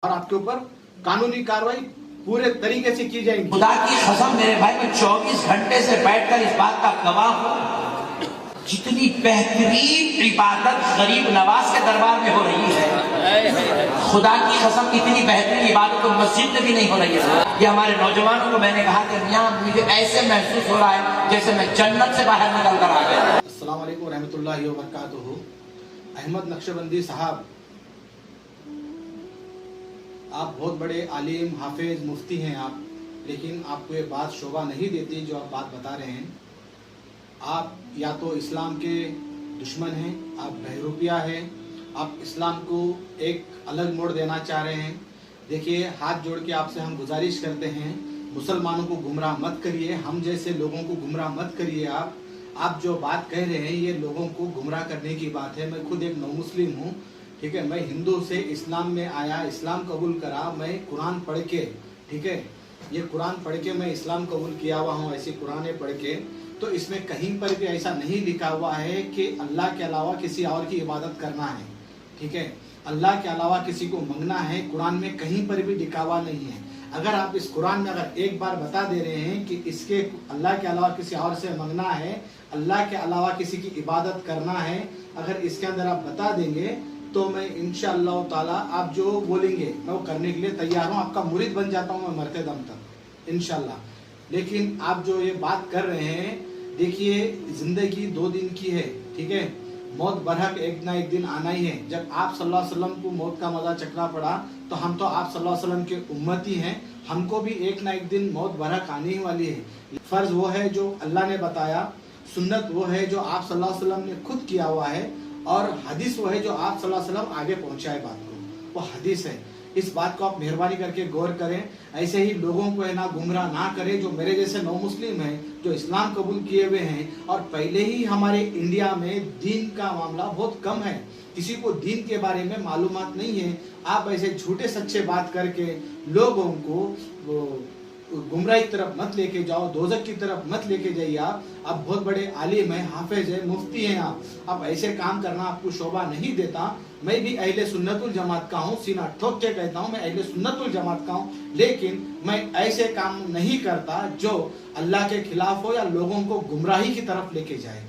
और आपके ऊपर कानूनी कार्रवाई पूरे तरीके से की जाएगी। खुदा की कसम मेरे भाई, मैं 24 घंटे से बैठकर इस बात का गवाह हूँ, जितनी बेहतरीन इबादत गरीब नवाज के दरबार में हो रही है, खुदा की कसम इतनी बेहतरीन इबादत तो मस्जिद में भी नहीं हो रही है। ये हमारे नौजवानों को मैंने कहा कि मियां मुझे ऐसे महसूस हो रहा है जैसे मैं जन्नत से बाहर निकल कर आ गया। अस्सलाम वालेकुम रहमतुल्लाहि व बरकातुहू। अहमद नक्शबंदी साहब, आप बहुत बड़े आलिम, हाफिज, मुफ्ती हैं आप, लेकिन आपको ये बात शोभा नहीं देती जो आप बात बता रहे हैं। आप या तो इस्लाम के दुश्मन हैं, आप बहरूपिया हैं, आप इस्लाम को एक अलग मोड़ देना चाह रहे हैं। देखिए, हाथ जोड़ के आपसे हम गुजारिश करते हैं, मुसलमानों को गुमराह मत करिए, हम जैसे लोगों को गुमराह मत करिए। आप जो बात कह रहे हैं ये लोगों को गुमराह करने की बात है। मैं खुद एक नौ मुस्लिम हूँ, ठीक है। मैं हिंदू से इस्लाम में आया, इस्लाम कबूल करा, मैं कुरान पढ़ के, ठीक है, ये कुरान पढ़ के मैं इस्लाम कबूल किया हुआ हूँ, ऐसी कुरानें पढ़ के। तो इसमें कहीं पर भी ऐसा नहीं लिखा हुआ है कि अल्लाह के अलावा किसी और की इबादत करना है, ठीक है। अल्लाह के अलावा किसी को मंगना है, कुरान में कहीं पर भी लिखा हुआ नहीं है। अगर आप इस कुरान में अगर एक बार बता दे रहे हैं कि इसके अल्लाह के अलावा किसी और से मंगना है, अल्लाह के अलावा किसी की इबादत करना है, अगर इसके अंदर आप बता देंगे तो मैं इंशाअल्लाह ताला आप जो बोलेंगे मैं वो करने के लिए तैयार हूँ। आपका मुरीद बन जाता हूँ मैं मरते दम तक इंशाअल्लाह। लेकिन आप जो ये बात कर रहे हैं, देखिए जिंदगी 2 दिन की है, ठीक है। मौत बरहक एक ना एक दिन आना ही है। जब आप सल्लल्लाहु अलैहि वसल्लम को मौत का मजा चखना पड़ा तो हम तो आप सल्लल्लाहु अलैहि वसल्लम के उम्मती हैं, हमको भी एक ना एक दिन मौत बरहक आने ही वाली है। फर्ज वो है जो अल्लाह ने बताया, सुन्नत वो है जो आप सल्लल्लाहु अलैहि वसल्लम ने खुद किया हुआ है, और हदीस वो है जो आप सल्लल्लाहु अलैहि वसल्लम आगे पहुंचाए बात को, वो हदीस है। इस बात को आप मेहरबानी करके गौर करें। ऐसे ही लोगों को है ना गुमराह ना करें, जो मेरे जैसे नौ मुस्लिम हैं, जो इस्लाम कबूल किए हुए हैं, और पहले ही हमारे इंडिया में दीन का मामला बहुत कम है, किसी को दीन के बारे में मालूमात नहीं है। आप ऐसे झूठे सच्चे बात करके लोगों को गुमराही की तरफ मत लेके जाओ, दोजक की तरफ मत लेके जाइए। आप बहुत बड़े आलिम हैं, हाफिज हैं, मुफ्ती हैं, आप ऐसे काम करना आपको शोभा नहीं देता। मैं भी अहले सुन्नतुल जमात का हूँ, सीना ठोक के कहता हूँ मैं अहले सुन्नतुल जमात का हूँ, लेकिन मैं ऐसे काम नहीं करता जो अल्लाह के खिलाफ हो या लोगों को गुमराही की तरफ लेके जाए,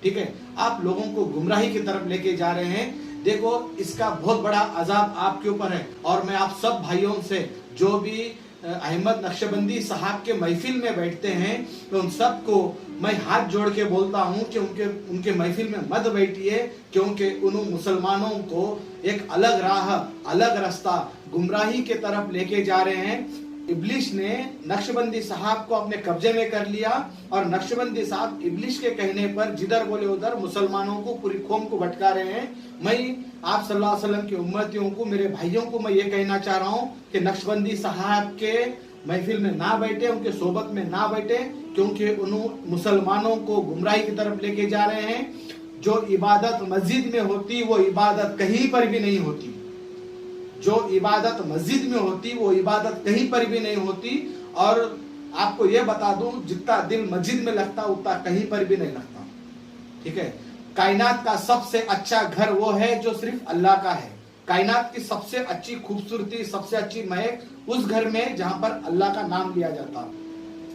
ठीक है। आप लोगों को गुमराही की तरफ लेके जा रहे हैं। देखो, इसका बहुत बड़ा अजाब आपके ऊपर है। और मैं आप सब भाइयों से, जो भी अहमद नक्शबंदी साहब के महफिल में बैठते हैं, तो उन सबको मैं हाथ जोड़ के बोलता हूं कि उनके महफिल में मत बैठिए, क्योंकि उन मुसलमानों को एक अलग राह, अलग रास्ता, गुमराही के तरफ लेके जा रहे हैं। इब्लिश ने नक्शबंदी साहब को अपने कब्जे में कर लिया, और नक्शबंदी साहब इब्लिश के कहने पर जिधर बोले उधर मुसलमानों को, पूरी कौम को भटका रहे हैं। मैं आप सल्लल्लाहु अलैहि वसल्लम के उम्मतियों को, मेरे भाइयों को मैं ये कहना चाह रहा हूँ कि नक्शबंदी साहब के महफिल में ना बैठे, उनके सोबत में ना बैठे, क्योंकि उन मुसलमानों को गुमराही की तरफ लेके जा रहे हैं। जो इबादत मस्जिद में होती वो इबादत कहीं पर भी नहीं होती, जो इबादत मस्जिद में होती वो इबादत कहीं पर भी नहीं होती। और आपको ये बता दूं, जितना दिल मस्जिद में लगता उतना कहीं पर भी नहीं लगता, ठीक है। कायनात का सबसे अच्छा घर वो है जो सिर्फ अल्लाह का है। कायनात की सबसे अच्छी खूबसूरती, सबसे अच्छी महक उस घर में जहां पर अल्लाह का नाम लिया जाता।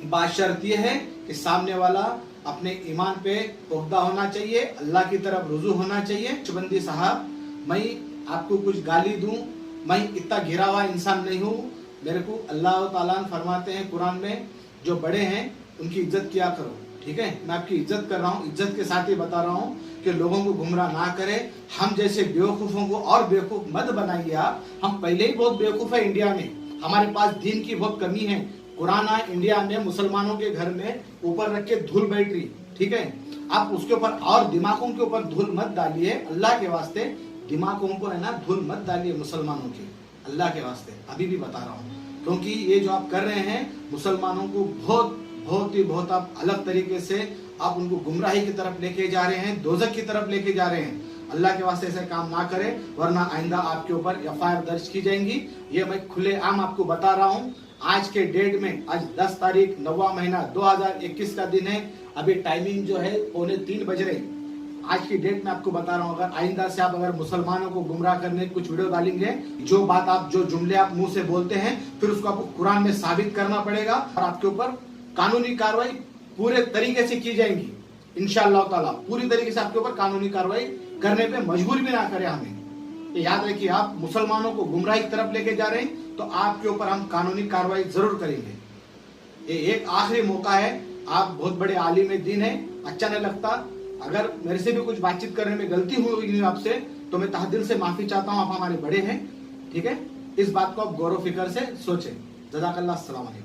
बाशर्त यह है कि सामने वाला अपने ईमान पे पुख्ता होना चाहिए, अल्लाह की तरफ रुजू होना चाहिए। नक्शबंदी साहब, मैं आपको कुछ गाली दूं, मैं इतना घिरा हुआ इंसान नहीं हूँ। मेरे को अल्लाह ताला फरमाते हैं कुरान में, जो बड़े हैं उनकी इज्जत किया करो, ठीक है। मैं आपकी इज्जत कर रहा हूँ, इज्जत के साथ ही बता रहा हूँ कि लोगों को गुमराह ना करें। हम जैसे बेवकूफ़ों को और बेवकूफ़ मत बनाइए आप। हम पहले ही बहुत बेवकूफ़ है इंडिया में, हमारे पास दीन की बहुत कमी है। कुरान इंडिया में मुसलमानों के घर में ऊपर रख के धूल बैठ रही, ठीक है। आप उसके ऊपर और दिमागों के ऊपर धूल मत डालिए, अल्लाह के वास्ते दिमागों को है ना धूल मत डालिए मुसलमानों के, अल्लाह के वास्ते। अभी भी बता रहा हूँ, क्योंकि ये जो आप कर रहे हैं मुसलमानों को बहुत आप अलग तरीके से आप उनको गुमराही की तरफ लेके जा रहे हैं, दोजक की तरफ लेके जा रहे हैं। अल्लाह के वास्ते ऐसे काम ना करें, वरना आइंदा आपके ऊपर FIR दर्ज की जाएंगी। ये मैं खुलेआम आपको बता रहा हूँ। आज के डेट में, आज 10 तारीख 9वां महीना 2021 का दिन है। अभी टाइमिंग जो है 2:45 बज रहे। आज की डेट में आपको बता रहा हूँ, अगर आइंदा से आप अगर मुसलमानों को गुमराह करने कुछ वीडियो डालेंगे, जो बात आप जो जुमले आप मुंह से बोलते हैं, फिर उसको आपको कुरान में साबित करना पड़ेगा और आपके ऊपर कानूनी कार्रवाई पूरे तरीके से की जाएगी इंशाअल्लाह ताला। पूरी तरीके से आपके ऊपर कानूनी कार्रवाई करने पे मजबूर भी ना करे हमें। ये याद रखिए, आप मुसलमानों को गुमराही की तरफ लेके जा रहे हैं तो आपके ऊपर हम कानूनी कार्रवाई जरूर करेंगे। ये एक आखिरी मौका है, आप बहुत बड़े आलिम दीन है, अच्छा नहीं लगता अगर मेरे से भी कुछ बातचीत करने में गलती हुई आपसे तो मैं तहे दिल से माफी चाहता हूँ। आप हमारे बड़े हैं, ठीक है, इस बात को आप गौर फिक्र से सोचें। जज़ाकल्लाह, अस्सलाम वालेकुम।